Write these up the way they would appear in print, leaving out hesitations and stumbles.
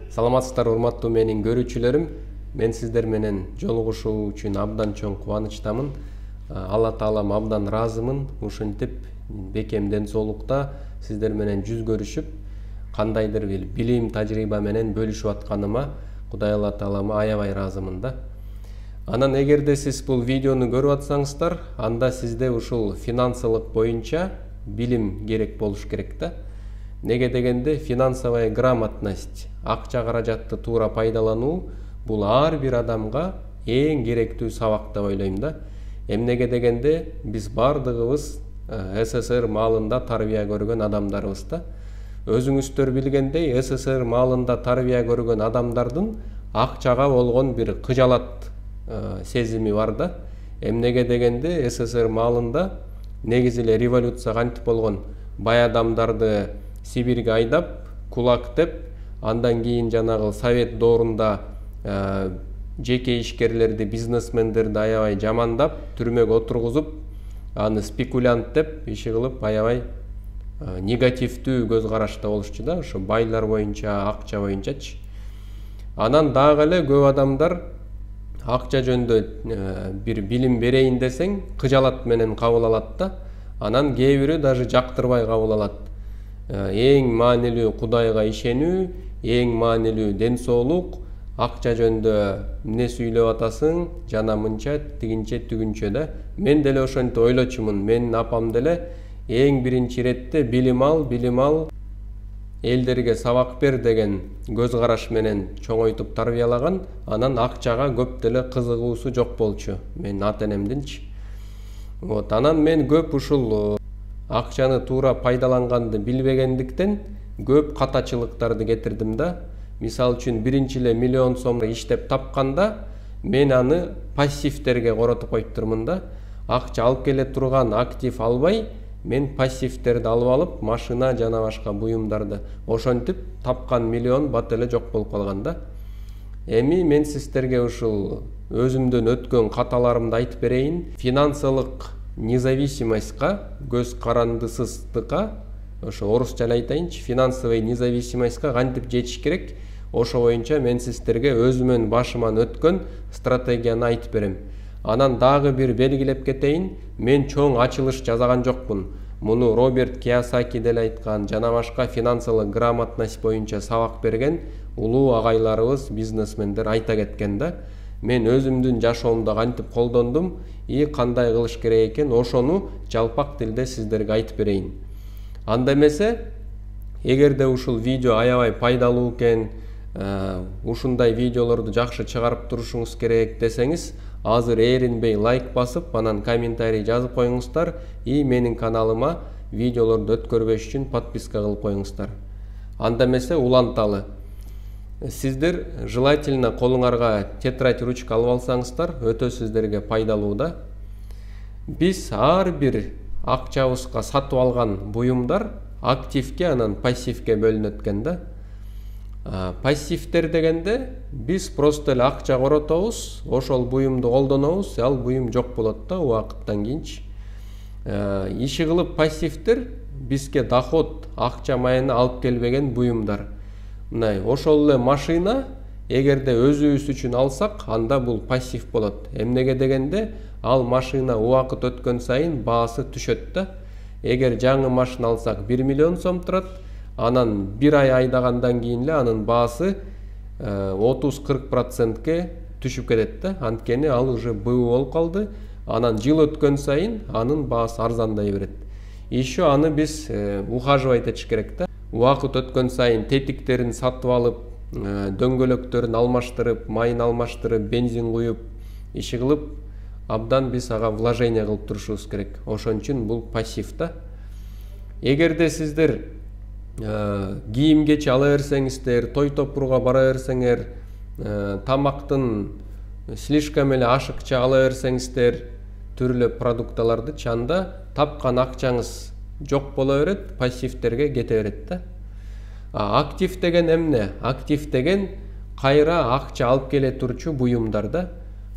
Саламатсыздар урматтуу менин көрүүчүлөрүм. Мен сиздер менен жолугушуу үчүн абдан чоң кубанычтамын. Алла Таалам абдан ыраазымын. Ушинтип бекем ден соолукта сиздер менен жүз көрүшүп, кандайдыр бир билим, тажрыйба менен бөлүшүп атканыма Кудай Алла Таалама аябай ыраазымын да. Анан эгерде сиз бул видеону көрүп атсаңыздар, анда сизде ушул финансылык боюнча билим керек болуш керек да. Неге дегенде финансовая грамотность, акча каражатты туура пайдалануу бул ар бир адамга эң керектүү сабак деп ойлойм да. Эмнеге дегенде биз бардыгыбыз СССР маалында тарбия көргөн адамдарбыз да. Өзүңүздөр билгендей, СССР маалында тарбия көргөн адамдардын акчага болгон бир кыжалат сезими бар да. Эмнеге дегенде СССР маалында негизи эле революция кантип болгон? Бай адамдарды Сибирге айдап, кулактеп, андан кийин жанагы совет доорунда жеке ишкерлерди, бизнесмендерди аябай жамандап, түрмөгө отургузуп, аны спекулянт деп иши кылып аябай негативдүү көз карашта болушчу да, ошо байлар боюнча, акча боюнчачы. Анан дагы эле көп адамдар акча жөнүндө бир билим берейин десең, кыжалат менен кабыл алат да. Анан кээ бирөө даже жактырбай кабыл алат. Эң маанилүү Кудайга ишенүү, эң маанилүү ден соолук, акча жөнүндө эмне сүйлөп атасың, жана мынча, тигинче, түгүнчө да. Мен деле ошентип ойлочумун. Менин апам деле эң биринчи иретте билим ал, элдерге сабак бер деген көз караш менен чоңойтуп тарбиялаган. Анан акчага көп деле кызыгуусу жок болчу, менин ата энемдинчи. Анан мен көп ушул акчаны туура пайдаланганды билбегендиктен көп катачылыктарды кетирдим да. Мисалы үчүн биринчи эле миллион сом иштеп тапканда мен аны пассивтерге коротуп коюптурмун да. Акча алып келе турган актив албай, мен пассивтерди алып алып, машина жана башка буюмдарды ошентип тапкан миллион бат эле жок болуп калган да. Эми мен сиздерге ушул өзүмдөн өткөн каталарымды айтып берейин. Финансылык независимостька, көз карандысыздыкка, ошо орусча эле айтайынчы, финансовый независимостька кантип жетиш керек, ошо боюнча мен сиздерге өзүмөн башыман өткөн стратегияны айтып берем. Анан дагы бир белгилеп кетейин, мен чоң ачылыш жасаган жокмун. Муну Роберт Кийосаки деле айткан, жана башка финансылык грамотность боюнча сабак берген улуу агайларыбыз, бизнесмендер айта кеткен да. Мен өзүмдүн жашоомдо кантип колдондум, кандай кылыш керек экен, ошону жалпак тилде сиздерге айтып берейин. Анда эмесе, эгерде ушул видео аябай пайдалуу экен, ушундай видеолорду жакшы чыгарып турушуңуз керек десеңиз, азыр эринбей лайк басып, анан комментарий жазып коюңуздар, менин каналыма видеолорду өткөрбөш үчүн подписка кылып коюңуздар. Анда эмесе уланталы. Сиздер желательно колуңарга тетрадь, ручка алып алсаңыздар, өтө сиздерге пайдалуу да. Биз ар бир акчабызга сатып алган буюмдар активке, анан пассивке бөлүнөт экен да. Пассивтер дегенде биз просто эле акча коротобуз, ошол буюмду колдонобуз, ал буюм жок болот да убакыттан кийинчи. Иши кылып пассивтер бизге доход, акча майыны алып келбеген буюмдар. Мындай, ошол эле машина, эгерде өзүбүз үчүн алсак, анда бул пассив болот. Эмнеге дегенде, ал машина убакыт өткөн сайын баасы түшөт да. Эгер жаңы машина алсак 1 миллион сом турат, анан бир ай айдагандан кийин эле анын баасы 30-40%ке түшүп кетет да. Анткени ал уже БУ болуп калды. Анан жыл өткөн сайын анын баасы арзандай берет. Еще аны биз ухаживать этиш керек да. Убакыт өткөн сайын тетиктерин сатып алып, дөңгөлөктөрүн алмаштырып, майын алмаштырып, бензин куюп, иши кылып, абдан биз ага вложение кылып турушубуз керек. Ошон үчүн бул пассив да. Эгерде сиздер кийим кечи ала берсеңиздер, той топурга бара берсеңер, тамактын слишком эле ашыкча ала берсеңиздер, түрлүү продукталарды, анда тапкан акчаңыз жок боло берет, пассивтерге кете берет да. Актив деген эмне? Актив деген кайра акча алып келе турчу буюмдар да.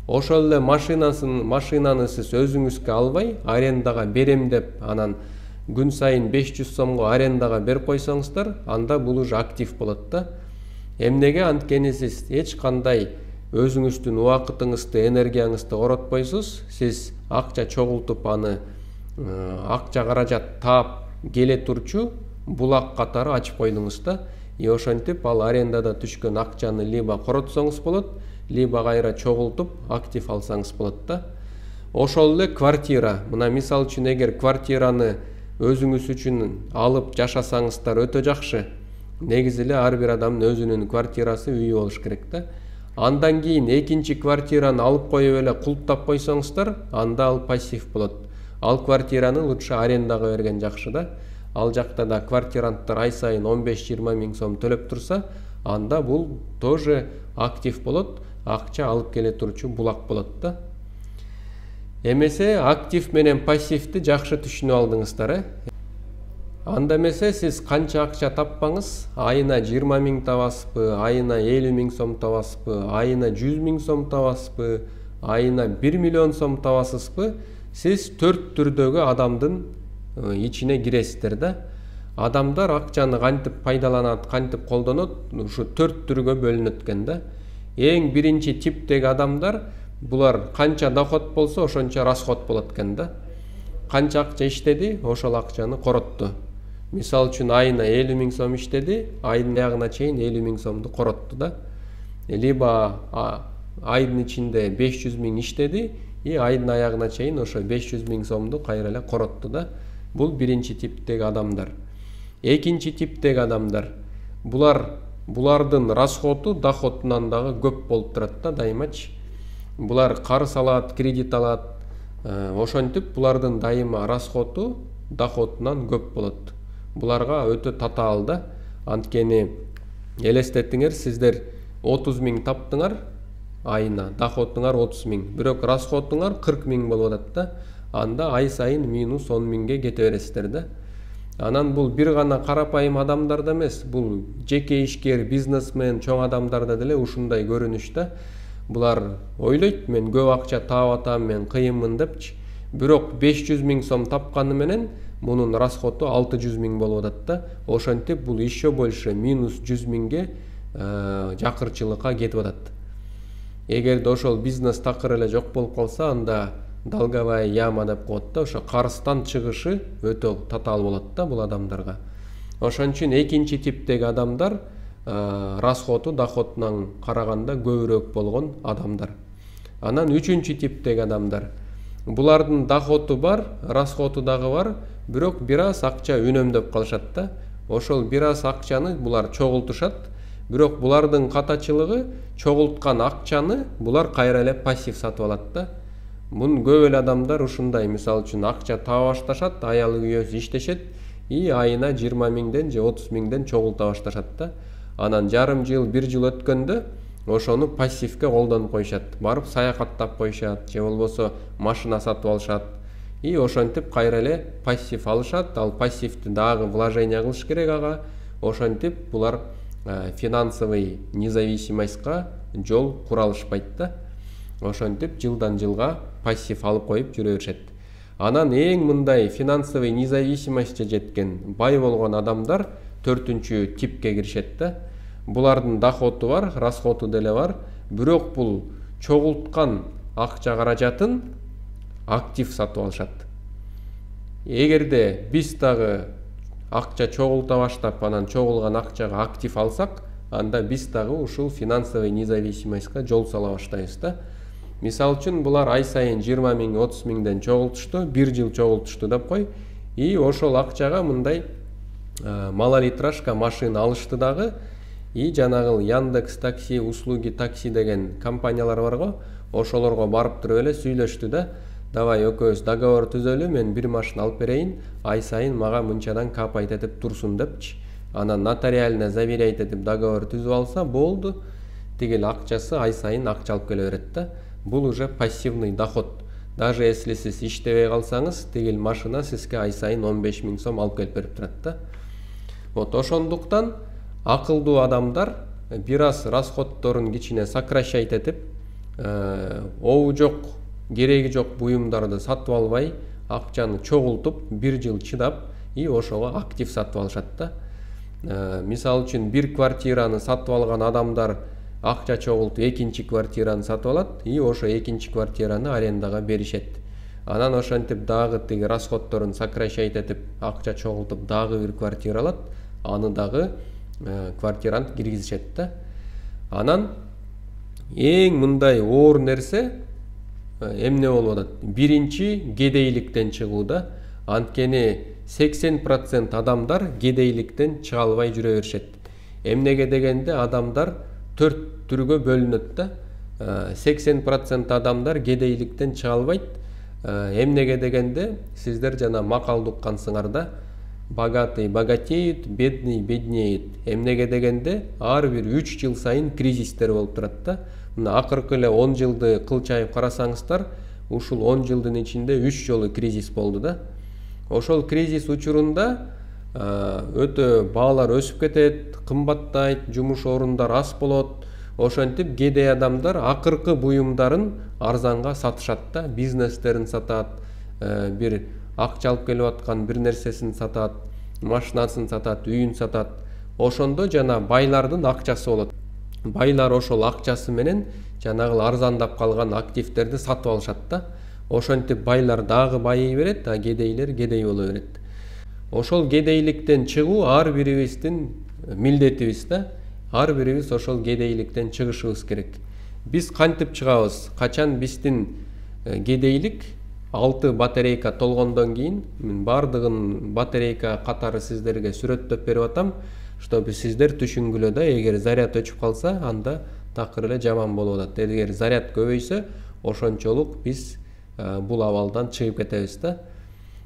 Ошол эле машинаны сиз өзүңүзгө албай, арендага берем деп, анан күн сайын 500 сомго арендага берип койсоңуздар, анда бул уже актив болот да. Эмнеге анткени сиз эч кандай өзүңүздүн убакытыңызды, энергияңызды коротпойсуз. Сиз акча чогултуп аны акча каражат таап келе турчу булак катары ачып койдуңуз да. Ошентип ал арендада түшкөн акчаны либо коротсоңуз болот, либо кайра чогултуп актив алсаңыз болот да. Ошол эле квартира. Мына мисал үчүн эгер квартираны өзүңүз үчүн алып жашасаңыздар өтө жакшы. Негизи эле ар бир адамдын өзүнүн квартирасы, үйү болуш керек да. Андан кийин экинчи квартираны алып коюп эле култтап койсоңуздар, анда ал пассив болот. Ал квартираны лучше арендага берген жакшы да. Ал жакта да квартиранттар ай сайын 15-20 миң сом төлөп турса, анда бул тоже актив болот, акча алып келе турчу булак болот да. Эмесе актив менен пассивди жакшы түшүнүп алдыңыздар. Анда эмесе сиз канча акча таппаңыз, айына 20 миң табасызбы, айына 50 миң сом табасызбы, айына 100 миң сом табасызбы, айына 1 миллион сом табасызбы, сиз 4 түрдөгү адамдын ичине киресиздер да. Адамдар акчаны кантип пайдаланат, кантип колдонот, ушу 4 түргө бөлүнөт экен да. Эң биринчи типтеги адамдар, булар канча доход болсо ошончо расход болот экен да. Канча акча иштеди, ошол акчаны коротту. Мисал үчүн айына 50 миң сом иштеди, айдын аягына чейин 50 миң сомду коротту да. Либо айдын ичинде 500 миң иштеди, айдын аягына чейин ошо 500 миң сомду кайра эле коротту да. Бул биринчи типтеги адамдар. Экинчи типтеги адамдар, булардын расходу доходунан дагы көп болуп турат да, дайымачы. Булар карыз алат, кредит алат. Ошентип булардын дайыма расходу доходунан көп болот. Буларга өтө татаал да. Анткени элестетиңер, сиздер 30 миң таптыңар айына, доходуңар 30 миң, бирок расходуңар 40 миң болуп атат да. Анда ай сайын минус 10 миңге кете бересиздер да. Анан бул бир гана карапайым адамдарда эмес, бул жеке ишкер, бизнесмен, чоң адамдарда деле ушундай көрүнүш да. Булар ойлойт, мен көп акча таап атам, мен кыйынмын депчи. Бирок 500 миң сом тапканы менен мунун расходу 600 миң болуп атат да. Ошентип бул еще больше минус 100 миңге жакырчылыкка кетип атат. Эгерде ошол бизнес такыр эле жок болуп калса, анда долговая яма деп коет да. Ошо карыздан чыгышы өтө татаал болот да бул адамдарга. Ошон үчүн экинчи типтеги адамдар расходу доходунан караганда көбүрөөк болгон адамдар. Анан үчүнчү типтеги адамдар. Булардын доходу бар, расходу дагы бар, бирок бир аз акча үнөмдөп калышат да. Ошол бир аз акчаны булар чогултушат, бирок булардын катачылыгы чогулткан акчаны булар кайра эле пассив сатып алат да. Мун көп эле адамдар ушундай, мисал үчүн акча таба башташат, аялы күйөөсү иштешет, айына 20 миңден же 30 миңден чогулта башташат да. Анан жарым жыл, бир жыл өткөндө ошону пассивке колдонуп коюшат. Барып саякаттап коюшат, же болбосо машина сатып алышат. Ошентип кайра эле пассив алышат. Ал пассивди дагы вложение кылыш керек ага. Ошентип булар финансовый независимостька жол кура алышпайт да. Ошентип жылдан жылга пассив алып коюп жүрө беришет. Анан эң мындай финансовый независимостьке жеткен, бай болгон адамдар 4-чү типке киришет да. Булардын доходу бар, расходу деле бар, бирок бул чогулткан акча каражатын актив сатып алышат. Эгерде биз дагы акча чогулта баштап, анан чогулган акчага актив алсак, анда биз дагы ушул финансовый независимостька жол сала баштайбыз да. Мисал үчүн булар ай сайын 20 миң, 30 миңден чогултушту, бир жыл чогултушту деп кой. Ошол акчага мындай малолитражка машина алышты дагы. Жанагыл Яндекс такси, услуги такси деген компаниялар бар го. Ошолорго барып туруп эле сүйлөштү да. Давай экөөбүз договор түзөлү, мен бир машина алып берейин, ай сайын мага мынчадан капайт этип турсун депчи. Анан нотариально заверяйт этип договор түзүп алса болду. Тигил акчасы ай сайын акча алып келе берет да. Бул уже пассивный доход. Даже если сиз иштебей калсаңыз, тигил машина сизге ай сайын 15 миң сом алып келип берип турат да. Ошондуктан акылдуу адамдар бир аз расходдорун кичине сокращать этип, обу жок, кереги жок буюмдарды сатып албай, акчаны чогултуп, бир жыл чыдап, ошого актив сатып алышат да. Мисалы үчүн бир квартираны сатып алган адамдар акча чогултуп экинчи квартираны сатып алат и ошо экинчи квартираны арендага беришет. Анан ошентип дагы тиги расходторун сокращать этип акча чогултуп дагы бир квартира алат, аны дагы квартирант киргизишет да. Анан эң мындай оор нерсе эмне болуп атат? Биринчи кедейликтен чыгуу да. Анткени 80% адамдар кедейликтен чыга албай жүрө беришет. Эмнеге дегенде адамдар 4 түргө бөлүнөт да. 80% адамдар кедейликтен чыга албайт. Эмнеге дегенде сиздер жана макалды уккансыңар да. Богатый богатеют, бедный беднеет. Эмнеге дегенде ар бир 3 жыл сайын кризистер болуп турат да. Мына акыркы эле 10 жылды кылчайып карасаңыздар, ушул 10 жылдын ичинде 3 жолу кризис болду да. Ошол кризис учурунда өтө баалар өсүп кетет, кымбаттайт, жумуш орундар аз болот. Ошентип кедей адамдар акыркы буюмдарын арзанга сатышат да, бизнестерин сатат, бир акча алып келип аткан бир нерсесин сатат, машинасын сатат, үйүн сатат. Ошондо жана байлардын акчасы болот. Байлар ошол акчасы менен жанагы арзандап калган активтерди сатып алышат да. Ошентип байлар дагы байый берет, а кедейлер кедей боло берет. Ошол кедейликтен чыгуу ар бирибиздин милдетибиз да. Ар бирибиз ошол кедейликтен чыгышыбыз керек. Биз кантип чыгабыз? Качан биздин кедейлик 6 батарейка толгондон кийин, мен бардыгын батарейка катары сиздерге сүрөттөп берип атам, чтобы сиздер түшүнгүлө да, эгер заряд өчүп калса, анда такыр эле жаман болуп атат. Эгер заряд көбөйсө, ошончолук биз бул абалдан чыгып кетебиз да.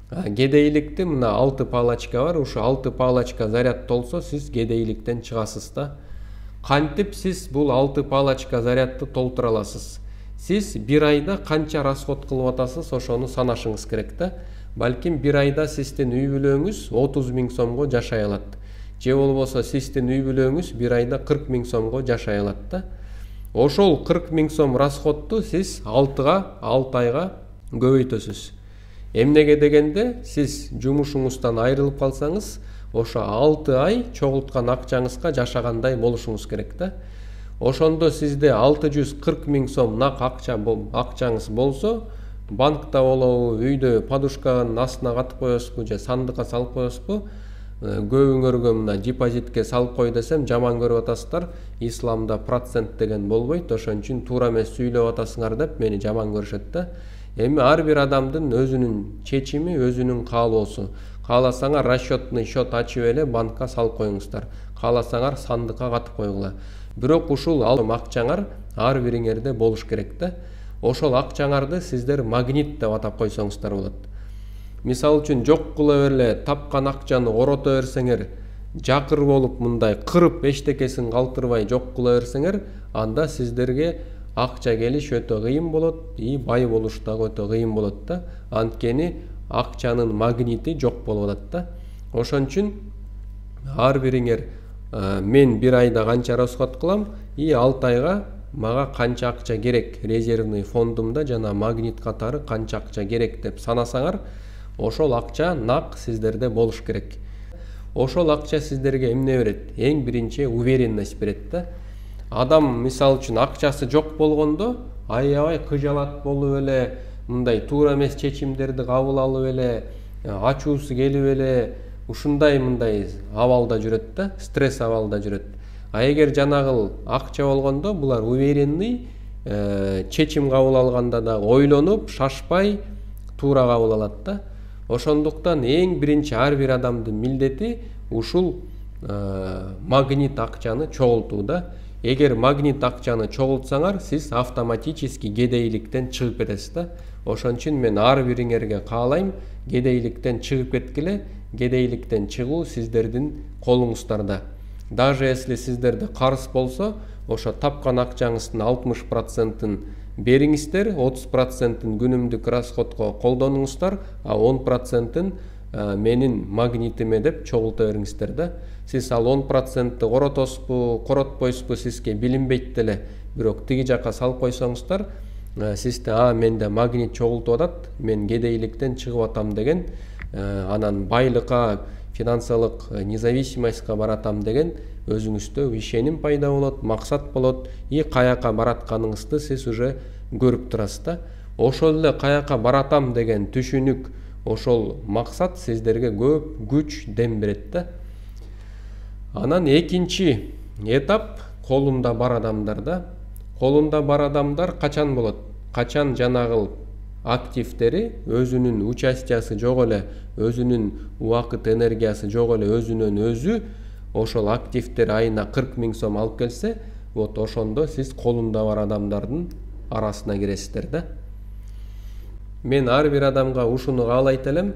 Кедейликти мына 6 палочка бар, ушу 6 палочка заряд толсо, сиз кедейликтен чыгасыз да. Кантип сиз бул 6 палочка зарядты толтура аласыз? Сиз бир айда канча расход кылып атасыз, ошону санашыңыз керек да. Балким бир айда сиздин үй бүлөңүз 30 000 сомго жашай алат. Же болбосо сиздин үй бүлөңүз бир айда 40 000 сомго жашай алат да. Ошол 40 000 сом расходту сиз 6 айга көбөйтөсүз. Эмнеге дегенде сиз жумушуңуздан айрылып калсаңыз, ошо 6 ай чогулткан акчаңызга жашагандай болушуңуз керек да. Ошондо сизде 640 000 сом нак акчаңыз болсо, банкта болобу, үйдө подушканын астына катып коесузбу же сандыкка салып коесузбу? Көбүңөргө мына депозитке салып кой десем, жаман көрүп атасыздар. Исламда процент деген болбойт, ошон үчүн туура эмес сүйлөп атасыңар деп мени жаман көрүшөт да. Эми ар бир адамдын өзүнүн чечими, өзүнүн каалоосу. Кааласаңар расчетный счет ачып эле банкка салып коюңуздар. Кааласаңар сандыкка катып койгула. Бирок ушул акчаңар ар бириңерде болуш керек да. Ошол акчаңарды сиздер магнит деп атап койсоңуздар болот. Мисалы үчүн жок кыла эле тапкан акчаны орото берсеңер, жакыр болуп мындай кырып эчтекесин калтырбай жок кыла берсеңер, анда сиздерге акча келиш өтө кыйын болот, и бай болуш дагы өтө кыйын болот да. Анткени акчанын магнити жок болуп атат да. Ошон үчүн ар бириңер мен бир айда канча расход кылам, и 6 айга мага канча акча керек, резервный фондумда жана магнит катары канча акча керек деп санасаңар, ошол акча нак сиздерде болуш керек. Ошол акча сиздерге эмне берет? Эң биринчи уверенность берет да. Адам мисалы үчүн акчасы жок болгондо аябай кыжалат болуп эле, мындай туура эмес чечимдерди кабыл алып эле, ачуусу келип эле, ушундай мындай абалда жүрөт да, стресс абалда жүрөт. А эгер жанагыл акча болгондо булар уверенный, чечим кабыл алганда да ойлонуп, шашпай, туура кабыл алат да. Ошондуктан эң биринчи ар бир адамдын милдети ушул магнит акчаны чогултуу да. Эгер магнит акчаны чогултсаңар, сиз автоматически кедейликтен чыгып кетесиз да. Ошон үчүн мен ар бириңерге каалайм, кедейликтен чыгып кеткиле. Кедейликтен чыгуу сиздердин колуңуздарда. Даже если сиздерде карыз болсо, ошо тапкан акчаңыздын 60%-ын бериңиздер, 30%-ын күнүмдүк расходко колдонуңуздар, а 10%-ын менин магнитиме деп чогулта бериңиздер да. Сиз ал 10%-ты коротосузбу, коротпойсузбу, сизге билинбейт деле, бирок тиги жака салып койсоңуздар, сизде менде магнит чогултуп атат, мен кедейликтен чыгып атам деген, анан байлыкка финансылык независимостька баратам деген өзүңүздө ишеним пайда болот, максат болот, и каяка баратканыңызды сиз уже көрүп турасыз да. Ошол эле каяка баратам деген түшүнүк, ошол максат сиздерге көп күч, дем берет да. Анан экинчи этап колунда бар адамдарда. Колунда бар адамдар качан болот? Качан жанагыл активдери өзүнүн участиясы жок эле, өзүнүн убакыт энергиясы жок эле, өзүнөн өзү ошол активдер айына 40 000 сом алып келсе, вот ошондо сиз колунда бар адамдардын арасына киресиздер да. Мен ар бир адамга ушуну каалайт элем.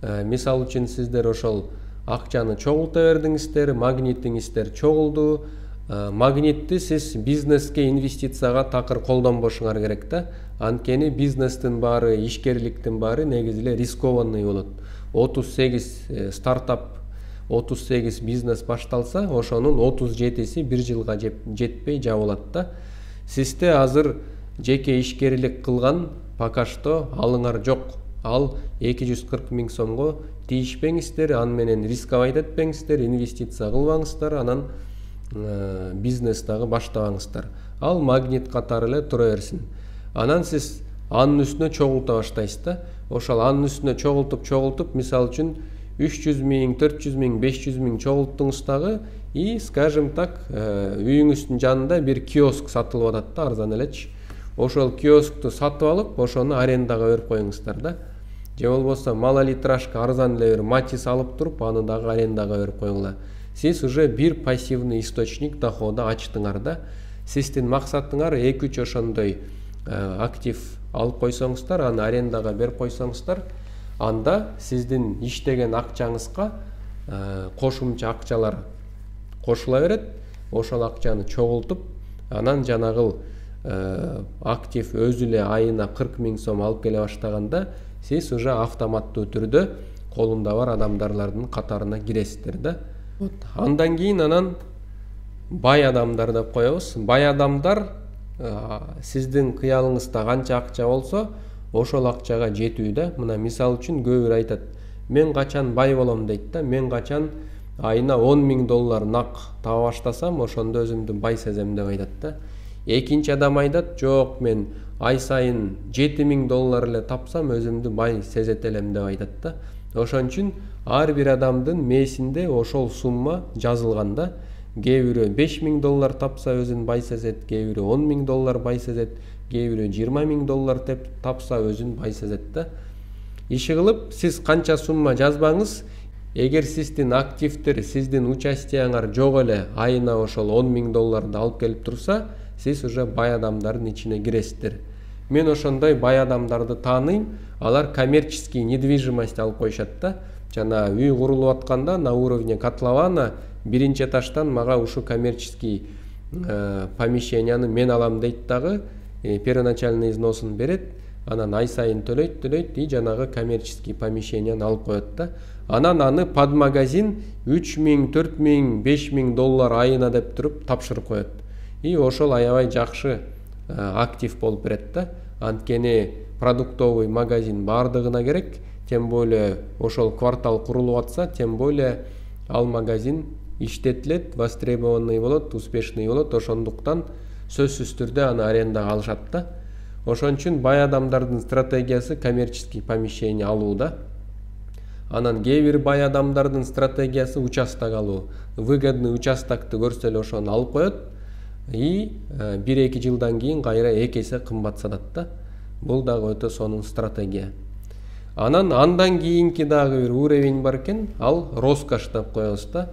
Мисалы үчүн сиздер ошол акчаны чогулта бердиңиздер, магнитиңиздер чогулду. Магнитти сиз бизнеске, инвестицияга такыр колдонбошуңар керек да. Анткени бизнестин баары, ишкерликтин баары негизи эле рискованный болот. 38 стартап, 38 бизнес башталса, ошонун 37си 1 жылга жетпей жабылат да. Сизде азыр жеке ишкерлик кылган пока что алыңар жок. Ал 240 000 сомго тийишпеңиздер, аны менен рисковать этпеңиздер, инвестиция кылбаңыздар, анан бизнес дагы баштабаңыздар. Ал магнит катары эле тура берсин. Анан сиз анын үстүнө чогулта баштайсыз да. Ошол анын үстүнө чогултуп, мисалы үчүн 300 000, 400 000, 500 000 чогулттуңуз дагы, и, скажем так, үйүңүздүн жанында бир киоск сатылып атат да, арзан элечи. Ошол киоскту сатып алып, ошону арендага берип коюңуздар да. Же болбосо малолитражка арзан эле бир матис алып туруп, аны дагы арендага берип коюңула. Сиз уже бир пассивный источник дохода ачтыңар да. Сиздин максатыңар 2-3 ошондой актив алып койсоңуздар, аны арендага берип койсоңуздар, анда сиздин иштеген акчаңызга кошумча акчалар кошула берет. Ошол акчаны чогултуп, анан жанагыл актив өзү эле айына 40 000 сом алып келе баштаганда, сиз уже автоматтуу түрдө колунда бар адамдардын катарына киресиздер да. Андан кийин анан бай адамдар деп коебуз. Бай адамдар сиздин кыялыңызда канча акча болсо, ошол акчага жетүү да. Мына мисал үчүн көбүр айтат, мен качан бай болом дейт да. Мен качан айына $10 000 нак таба баштасам, ошондо өзүмдү бай сезем деп айтат да. Экинчи адам айтат, жок, мен ай сайын $7 000 эле тапсам, өзүмдү бай сезет элем деп айтат да. Ошон үчүн ар бир адамдын мээсинде ошол сумма жазылган да. Кээ бирөө $5 000 тапса өзүн бай сезет, кээ бирөө $10 000 бай сезет, кээ бирөө $20 000 тапса өзүн бай сезет да. Иши кылып, сиз канча сумма жазбаңыз, эгер сиздин активдер, сиздин участияңар жок эле айына ошол $10 000 алып келип турса, сиз уже бай адамдардын ичине киресиздер. Мен ошондой бай адамдарды тааныйм. Алар коммерческий недвижимость алып коюшат да. Жана үй курулуп атканда на уровне котлована биринчи этаждан мага ушу коммерческий помещенияны мен алам дейт дагы, первоначальный взносун берет, анан ай сайын төлөйт, и жанагы коммерческий помещенияны алып коет да. Анан аны под магазин $3 000, $4 000, $5 000 айына деп туруп тапшырып коет. И ошол аябай жакшы актив болуп берет да. Анткени продуктовый магазин бардыгына керек, тем более ошол квартал курулуп атса, тем более ал магазин иштетилет, востребованный болот, успешный болот. Ошондуктан сөзсүз түрдө аны арендага алышат да. Ошон үчүн бай адамдардын стратегиясы коммерческий помещение алуу да. Анан кээ бир бай адамдардын стратегиясы участок алуу. Выгодный участокты көрсө эле ошону алып коет, и 1-2 жылдан кийин кайра 2 эсе кымбат сатат да. Бул дагы өтө сонун стратегия. Андан кийинки дагы бир уровень бар экен, ал роскош деп коебуз да.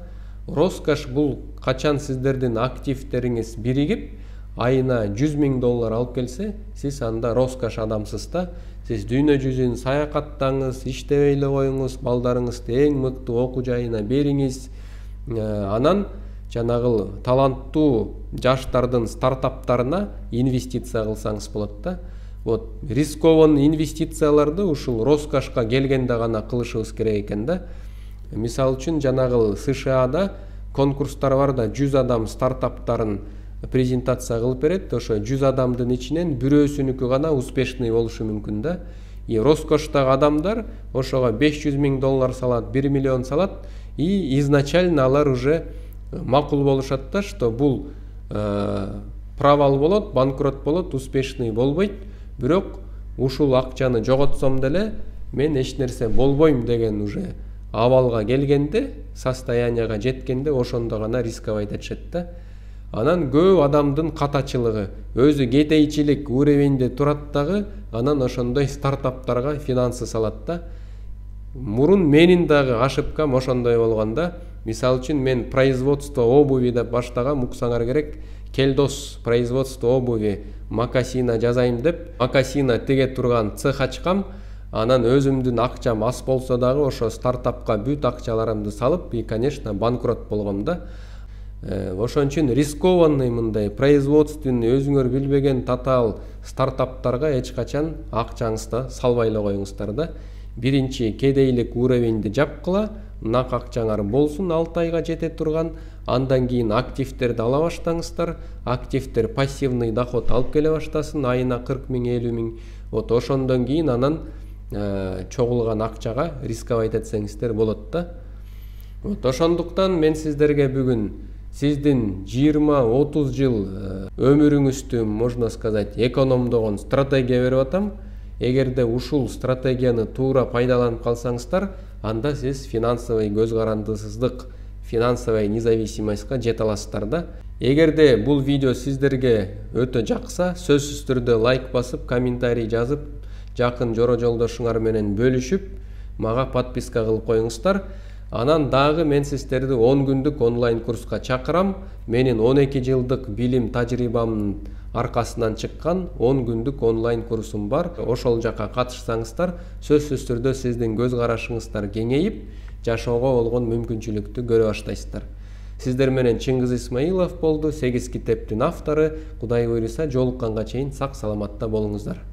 Роскош бул качан сиздердин активдериңиз биригип айына $100 000 алып келсе, сиз анда роскош адамсыз да. Сиз дүйнө жүзүн саякаттаңыз, иштебей эле коюңуз, балдарыңызды эң мыкты окуу жайына бериңиз. Анан жанагыл таланттуу жаштардын стартаптарына инвестиция кылсаңыз болот да. Вот рискованный инвестицияларды ушул роскошко келгенде гана кылышыбыз керек экен да. Мисалы үчүн жанагыл США-да конкурстар бар да, 100 адам стартаптарын презентация кылып берет. Ошо 100 адамдын ичинен бирөөсүнүкү гана успешный болушу мүмкүн да. И роскоштагы адамдар ошого $500 000 салат, 1 миллион салат. и изначально алар уже макул болушат да, что бул провал болот, банкрот болот, успешный болбойт, бирок ушул акчаны жоготсом деле мен эч нерсе болбойм деген уже абалга келгенде, состоянияга жеткенде ошондо гана рисковать этишет да. Анан көп адамдын катачылыгы, өзү кетейчилик уровеньде турат дагы, анан ошондой стартаптарга финансы салат да. Мурун менин дагы ошибкам ошондой болгон да. Мисалы үчүн мен производство обуви деп баштагам, уксаңар керек, Келдос производство обуви макасина жазайм деп, макасина тиге турган цех ачкам. Анан өзүмдүн акчам аз болсо дагы ошо стартапка бүт акчаларымды салып, и конечно банкрот болгом да. Ошон үчүн рискованный мындай производственный өзүңөр билбеген татаал стартаптарга эч качан акчаңызды салбай эле коюңуздар да. Биринчи кедейлик уровеньди жапкыла, нак акчаңар болсун 6 айга жете турган, андан кийин активтерди ала баштаңыздар, активтер пассивный доход алып келе баштасын, айына 40 000, 50 000. Вот ошондон кийин анан чогулган акчага рисковать этсеңиздер болот да. Вот ошондуктан мен сиздерге бүгүн сиздин 20-30 жыл өмүрүңүздү, можно сказать, экономдогон стратегия берип атам. Эгерде ушул стратегияны туура пайдаланып калсаңыздар, анда сиз финансовый көз карандысыздык, финансовый независимостька жете аласыздар да. Эгерде бул видео сиздерге өтө жакса, сөзсүз түрдө лайк басып, комментарий жазып, жакын жоро жолдошуңар менен бөлүшүп, мага подписка кылып коюңуздар. Анан дагы мен сиздерди 10 күндүк онлайн курска чакырам. Менин 12 жылдык билим тажрыйбамдын аркасынан чыккан 10 күндүк онлайн курсум бар. Ошол жака катышсаңыздар, сөзсүз түрдө сиздин көз карашыңыздар кеңейип, жашоого болгон мүмкүнчүлүктү көрө баштайсыздар. Сиздер менен Чыңгыз Исмаилов болду, 8 китептин автору. Кудай буйруса, жолукканга чейин сак саламатта болуңуздар.